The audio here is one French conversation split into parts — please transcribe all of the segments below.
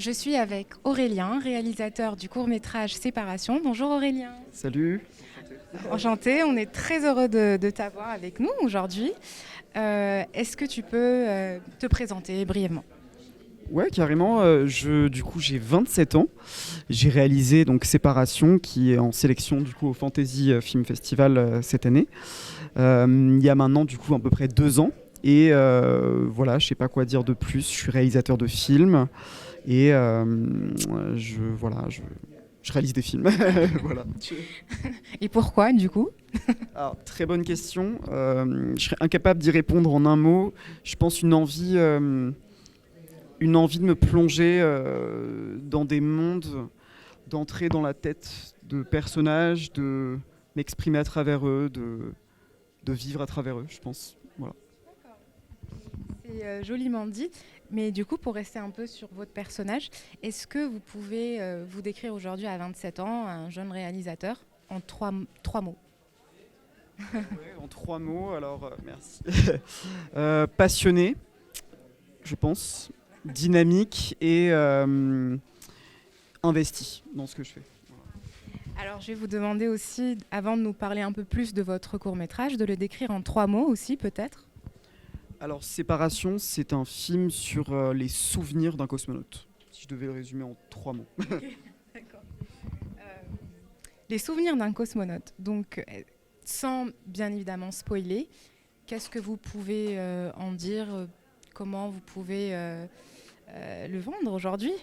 Je suis avec Aurélien, réalisateur du court-métrage Séparation. Bonjour Aurélien. Salut. Enchanté, on est très heureux de t'avoir avec nous aujourd'hui. Est-ce que tu peux te présenter brièvement? Ouais, carrément. Du coup, j'ai 27 ans. J'ai réalisé donc Séparation, qui est en sélection du coup au Fantasy Film Festival cette année. Il y a maintenant du coup à peu près 2 ans. Et voilà, je sais pas quoi dire de plus. Je suis réalisateur de films et je réalise des films. Voilà. Et pourquoi du coup? Alors, très bonne question. Je serais incapable d'y répondre en un mot. Je pense une envie de me plonger dans des mondes, d'entrer dans la tête de personnages, de m'exprimer à travers eux, de vivre à travers eux, je pense. Voilà. C'est joliment dit. Mais du coup, pour rester un peu sur votre personnage, est-ce que vous pouvez vous décrire aujourd'hui à 27 ans, un jeune réalisateur, en trois mots? Ouais, en 3 mots, alors merci. Passionné, je pense, dynamique et investi dans ce que je fais. Alors, je vais vous demander aussi, avant de nous parler un peu plus de votre court-métrage, de le décrire en 3 mots aussi, peut-être. Alors, Séparation, c'est un film sur les souvenirs d'un cosmonaute. Si je devais le résumer en 3 mots. D'accord. Les souvenirs d'un cosmonaute. Donc, sans bien évidemment spoiler, qu'est-ce que vous pouvez en dire comment vous pouvez le vendre aujourd'hui?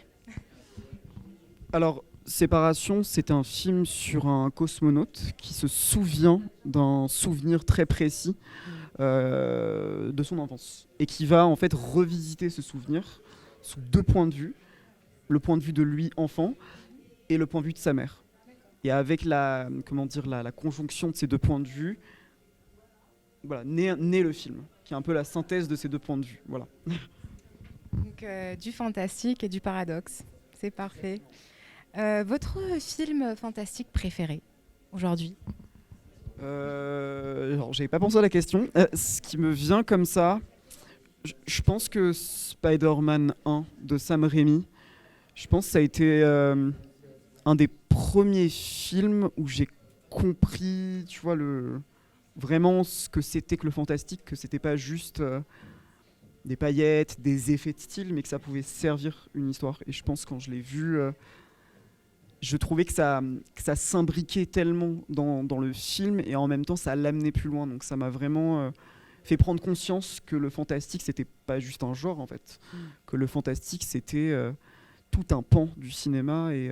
Alors, Séparation, c'est un film sur un cosmonaute qui se souvient d'un souvenir très précis de son enfance et qui va en fait revisiter ce souvenir sous 2 points de vue, le point de vue de lui enfant et le point de vue de sa mère. Et avec la conjonction de ces 2 points de vue, voilà, naît le film, qui est un peu la synthèse de ces 2 points de vue. Voilà. Donc, du fantastique et du paradoxe. C'est parfait. Votre film fantastique préféré aujourd'hui? Alors, j'avais pas pensé à la question. Ce qui me vient comme ça, je pense que Spider-Man 1 de Sam Raimi, je pense que ça a été un des premiers films où j'ai compris, tu vois, vraiment ce que c'était que le fantastique, que c'était pas juste des paillettes, des effets de style, mais que ça pouvait servir une histoire. Et je pense que quand je l'ai vu, je trouvais que ça s'imbriquait tellement dans le film et en même temps ça l'amenait plus loin. Donc ça m'a vraiment fait prendre conscience que le fantastique c'était pas juste un genre en fait, que le fantastique c'était tout un pan du cinéma et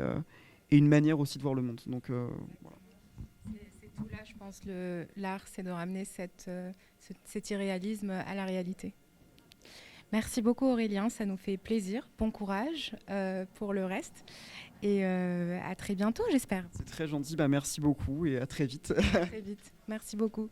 une manière aussi de voir le monde. Donc voilà. C'est tout là, je pense, l'art, c'est de ramener cet irréalisme à la réalité. Merci beaucoup Aurélien, ça nous fait plaisir. Bon courage pour le reste et à très bientôt, j'espère. C'est très gentil, bah merci beaucoup et à très vite. À très vite. Merci beaucoup.